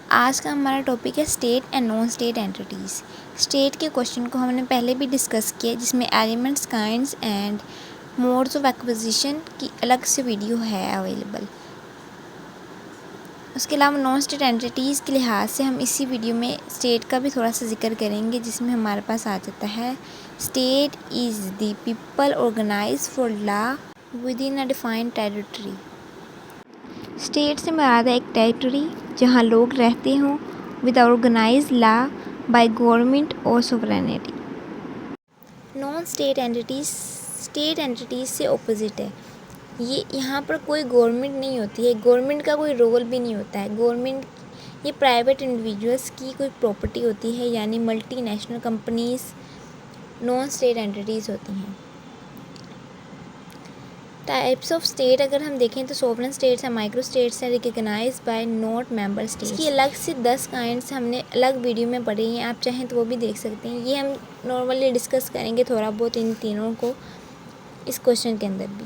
आज का हमारा टॉपिक है state and non state entities. State के क्वेश्चन को हमने पहले भी डिस्कस किया, जिसमें elements, kinds and modes of acquisition की अलग से वीडियो है अवेलेबल। उसके अलावा नॉन स्टेट एंटिटीज़ के लिहाज से हम इसी वीडियो में स्टेट का भी थोड़ा सा जिक्र करेंगे, जिसमें हमारे पास आ जाता है state is the people organise for law within a defined territory. State से मुराद है एक टेरिटरी जहाँ लोग रहते हों with organise law by government और sovereignty. Non state entities state entities से ऑपोजिट है। ये यहाँ पर कोई गवर्नमेंट नहीं होती है, गवर्नमेंट का कोई रोल भी नहीं होता है। गवर्नमेंट ये प्राइवेट इंडिविजुअल्स की कोई प्रॉपर्टी होती है, यानी multinational companies non state entities होती हैं। टाइप्स ऑफ स्टेट अगर हम देखें तो सोवरेन स्टेट्स हैं, माइक्रो स्टेट्स हैं, recognised by not member states. इसकी अलग से 10 काइंड्स हमने अलग वीडियो में पढ़ी हैं, आप चाहें तो वो भी देख सकते हैं। ये हम नॉर्मली डिस्कस करेंगे थोड़ा बहुत इन तीनों को इस क्वेश्चन के अंदर भी।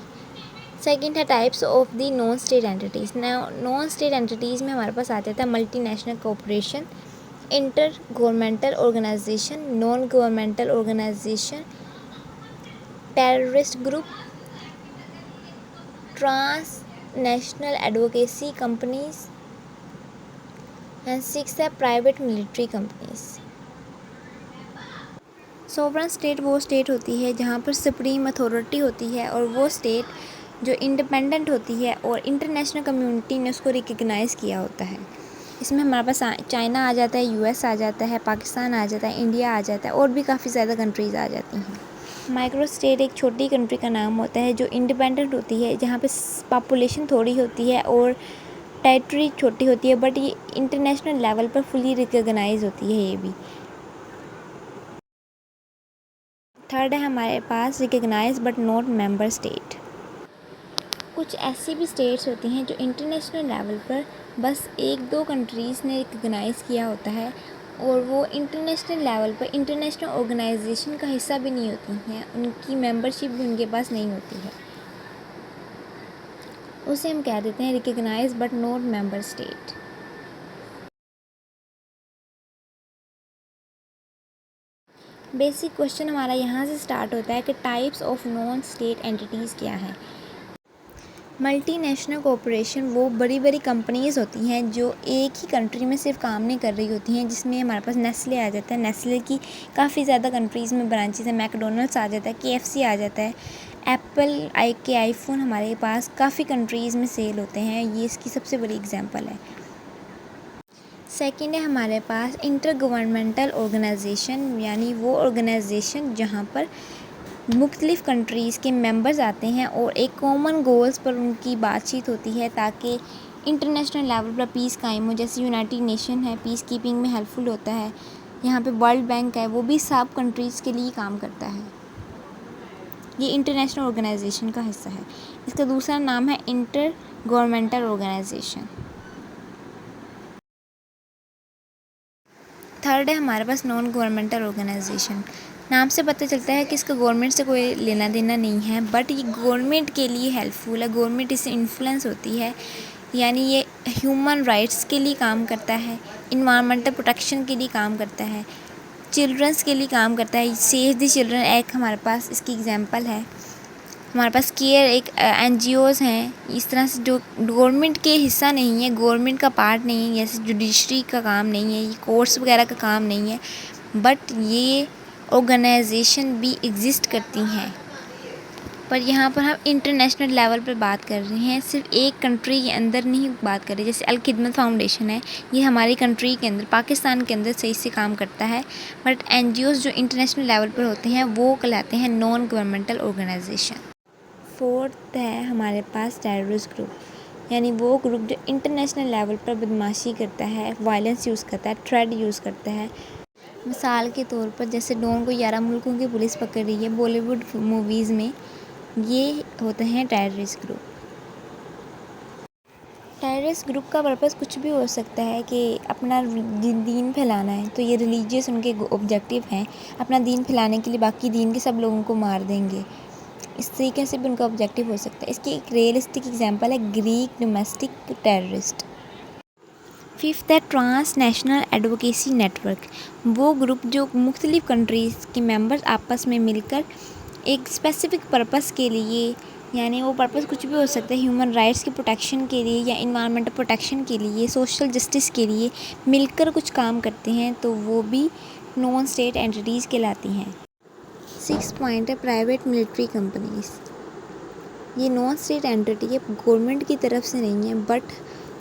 सेकंड है types of the non state entities. Non state entities में हमारे पास आ जाता है multinational corporation, inter governmental organisation, non governmental organisation, terrorist group, transnational advocacy companies and 6 है private military companies. Sovereign state वो स्टेट होती है जहाँ पर सुप्रीम अथॉरिटी होती है, और वो स्टेट जो इंडिपेंडेंट होती है और इंटरनेशनल कम्युनिटी ने उसको रिकग्नाइज़ किया होता है। इसमें हमारे पास चाइना आ जाता है, यूएस आ जाता है, पाकिस्तान आ जाता है, इंडिया आ जाता है, और भी काफ़ी ज़्यादा कंट्रीज़ आ जाती हैं। माइक्रो स्टेट एक छोटी कंट्री का नाम होता है जो इंडिपेंडेंट होती है, जहाँ पे पॉपुलेशन थोड़ी होती है और टेरिटरी छोटी होती है, बट ये इंटरनेशनल लेवल पर फुली रिकग्नाइज होती है ये भी। थर्ड है हमारे पास recognise but not member state. कुछ ऐसी भी स्टेट्स होती हैं जो इंटरनेशनल लेवल पर बस एक दो कंट्रीज़ ने रिकग्नाइज़ किया होता है, और वो इंटरनेशनल लेवल पर इंटरनेशनल ऑर्गेनाइजेशन का हिस्सा भी नहीं होती हैं, उनकी मेंबरशिप भी उनके पास नहीं होती है। उसे हम कह देते हैं recognise but not member state. Basic question हमारा यहाँ से स्टार्ट होता है कि types of non state entities क्या हैं। मल्टीनेशनल कॉरपोरेशन वो बड़ी बड़ी कंपनीज़ होती हैं जो एक ही कंट्री में सिर्फ काम नहीं कर रही होती हैं, जिसमें हमारे पास नेस्ले आ जाता है। नेस्ले की काफ़ी ज़्यादा कंट्रीज़ में ब्रांचेस हैं, मैकडोनल्ड्स आ जाता है, केएफसी आ जाता है, एप्पल के आईफोन हमारे पास काफ़ी कंट्रीज़ में सेल होते हैं, ये इसकी सबसे बड़ी एग्जांपल है। सेकेंड है हमारे पास इंटर गवर्नमेंटल ऑर्गेनाइजेशन, यानी वो ऑर्गेनाइजेशन जहाँ पर मुख्तलिफ़ कंट्रीज़ के मेंबर्स आते हैं और एक कॉमन गोल्स पर उनकी बातचीत होती है ताकि इंटरनेशनल लेवल पर पीस कायम हो। जैसे यूनाइटेड नेशन है, पीस कीपिंग में हेल्पफुल होता है। यहाँ पे वर्ल्ड बैंक है, वो भी सब कंट्रीज़ के लिए काम करता है। ये इंटरनेशनल ऑर्गेनाइजेशन का हिस्सा है। इसका दूसरा नाम है इंटर गवर्नमेंटल ऑर्गेनाइजेशन। थर्ड है हमारे पास नॉन गवर्नमेंटल ऑर्गेनाइजेशन। नाम से पता चलता है कि इसका गवर्नमेंट से कोई लेना देना नहीं है, बट ये गवर्नमेंट के लिए हेल्पफुल है, गवर्नमेंट इससे इन्फ्लुएंस होती है, यानी ये ह्यूमन राइट्स के लिए काम करता है, इन्वायरमेंटल प्रोटेक्शन के लिए काम करता है, चिल्ड्रंस के लिए काम करता है। सेव द चिल्ड्रन एक्ट हमारे पास इसकी एग्जांपल है। हमारे पास केयर एक एनजीओज़ हैं, इस तरह से जो गवर्नमेंट के हिस्सा नहीं है, गवर्नमेंट का पार्ट नहीं है, जैसे जुडिशरी का काम नहीं है, ये कोर्ट्स वगैरह का काम नहीं है, बट ये ऑर्गेनाइजेशन भी एग्जिस्ट करती हैं। पर यहाँ पर हम इंटरनेशनल लेवल पर बात कर रहे हैं, सिर्फ एक कंट्री के अंदर नहीं बात कर रहे। जैसे अल खिदमत फाउंडेशन है, ये हमारी कंट्री के अंदर, पाकिस्तान के अंदर सही से काम करता है, बट एनजीओज़ जो इंटरनेशनल लेवल पर होते हैं वो कहलाते हैं नॉन गवर्नमेंटल ऑर्गेनाइजेशन। फोर्थ है हमारे पास टेररिस्ट ग्रुप, यानी वो ग्रुप जो इंटरनेशनल लेवल पर बदमाशी करता है, वायलेंस यूज़ करता है, थ्रेड यूज़ करता है। मिसाल के तौर पर जैसे डॉन को 11 मुल्कों की पुलिस पकड़ रही है बॉलीवुड मूवीज़ में, ये होते हैं टेररिस्ट ग्रुप। टेररिस्ट ग्रुप का पर्पज़ कुछ भी हो सकता है कि अपना दीन फैलाना है, तो ये रिलीजियस उनके ऑब्जेक्टिव हैं, अपना दीन फैलाने के लिए बाकी दीन के सब लोगों को मार देंगे, इस तरीके से भी उनका ऑब्जेक्टिव हो सकता है। इसकी एक रियलिस्टिक एग्जांपल है ग्रीक डोमेस्टिक टेररिस्ट। फिफ्थ है ट्रांसनेशनल एडवोकेसी नेटवर्क। वो ग्रुप जो मुख्तलिफ़ कंट्रीज़ के मेंबर्स आपस में मिलकर एक स्पेसिफ़िक पर्पस के लिए, यानी वो पर्पस कुछ भी हो सकता है, ह्यूमन राइट्स की प्रोटेक्शन के लिए या इन्वायरमेंटल प्रोटेक्शन के लिए, सोशल जस्टिस के लिए मिलकर कुछ काम करते हैं, तो वो भी नॉन स्टेट एंटिटीज़ कहलाती हैं। 6 पॉइंट है प्राइवेट मिलिट्री कंपनीज़। ये नॉन स्टेट एंटिटी है, गवर्नमेंट की तरफ से नहीं है, बट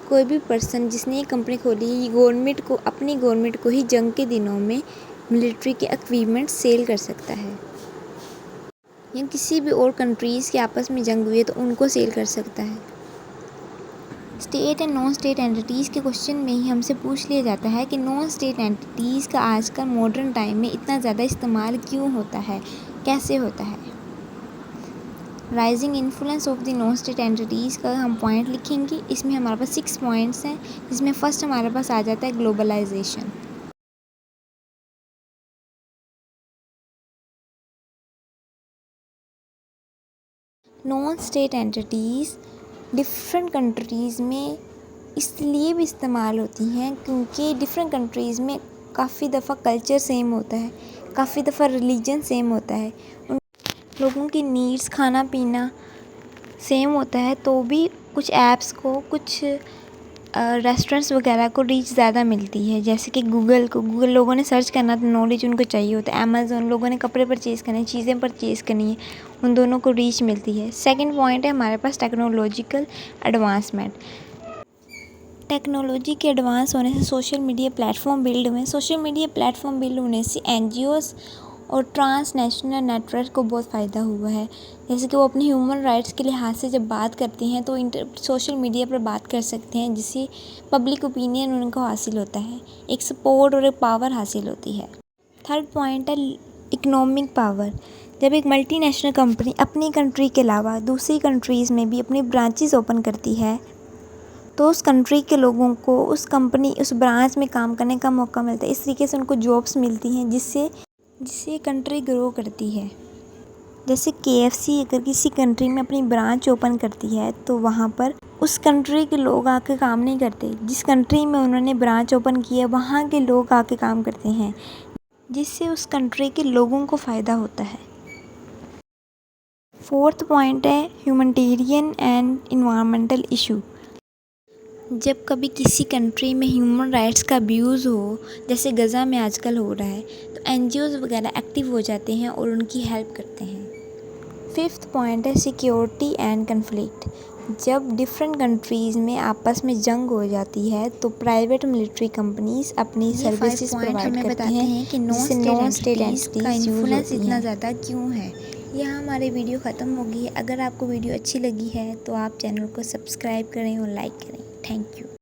कोई भी पर्सन जिसने ये कंपनी खोली है, ये गवर्नमेंट को, अपनी गवर्नमेंट को ही जंग के दिनों में मिलिट्री के इक्विपमेंट सेल कर सकता है, या किसी भी और कंट्रीज़ के आपस में जंग हुई है तो उनको सेल कर सकता है। State and non state entities के क्वेश्चन में ही हमसे पूछ लिया जाता है कि नॉन स्टेट एंटिटीज़ का आजकल मॉडर्न टाइम में इतना ज़्यादा इस्तेमाल क्यों होता है, कैसे होता है। Rising influence of the non state entities का हम पॉइंट लिखेंगे। इसमें हमारे पास 6 पॉइंट्स हैं, जिसमें फर्स्ट हमारे पास आ जाता है globalisation. Non state entities different countries में इसलिए भी इस्तेमाल होती हैं क्योंकि डिफरेंट कंट्रीज़ में काफ़ी दफ़ा कल्चर सेम होता है, काफ़ी दफ़ा रिलीजन सेम होता है, उन लोगों की नीड्स, खाना पीना सेम होता है, तो भी कुछ ऐप्स को, कुछ रेस्टोरेंट्स वगैरह को रीच ज़्यादा मिलती है। जैसे कि गूगल लोगों ने सर्च करना तो नॉलेज उनको चाहिए होता है। अमेज़न लोगों ने कपड़े परचेज़ करने, चीज़ें परचेज़ करनी है, उन दोनों को रीच मिलती है। सेकंड पॉइंट है हमारे पास टेक्नोलॉजिकल एडवांसमेंट। टेक्नोलॉजी के एडवांस होने से सोशल मीडिया प्लेटफॉर्म बिल्ड होने से NGOs और ट्रांसनेशनल नेटवर्क को बहुत फ़ायदा हुआ है। जैसे कि वो अपने ह्यूमन राइट्स के लिहाज से जब बात करते हैं तो सोशल मीडिया पर बात कर सकते हैं, जिससे पब्लिक ओपिनियन उनको हासिल होता है, एक सपोर्ट और एक पावर हासिल होती है। थर्ड पॉइंट है इकोनॉमिक पावर। जब एक मल्टीनेशनल कंपनी अपनी कंट्री के अलावा दूसरी कंट्रीज़ में भी अपनी ब्रांचेस ओपन करती है, तो उस कंट्री के लोगों को उस ब्रांच में काम करने का मौका मिलता है। इस तरीके से उनको जॉब्स मिलती हैं, जिससे कंट्री ग्रो करती है। जैसे KFC अगर किसी कंट्री में अपनी ब्रांच ओपन करती है तो वहाँ पर उस कंट्री के लोग आके काम नहीं करते, जिस कंट्री में उन्होंने ब्रांच ओपन की है वहाँ के लोग आके काम करते हैं, जिससे उस कंट्री के लोगों को फ़ायदा होता है। फोर्थ पॉइंट है ह्यूमैनिटेरियन एंड इन्वायरमेंटल इशू। जब कभी किसी कंट्री में ह्यूमन राइट्स का अब्यूज़ हो, जैसे गज़ा में आजकल हो रहा है, तो NGOs वगैरह एक्टिव हो जाते हैं और उनकी हेल्प करते हैं। फिफ्थ पॉइंट है सिक्योरिटी एंड कन्फ्लिक्ट। जब डिफरेंट कंट्रीज़ में आपस में जंग हो जाती है तो प्राइवेट मिलिट्री कंपनीज अपनी सर्विसेज प्रोवाइड करती हैं कि नॉन स्टेट एंटिटीज़ का इन्फ्लुएंस इतना ज़्यादा क्यों है। यहाँ हमारी वीडियो ख़त्म होगी। अगर आपको वीडियो अच्छी लगी है तो आप चैनल को सब्सक्राइब करें और लाइक करें। Thank you.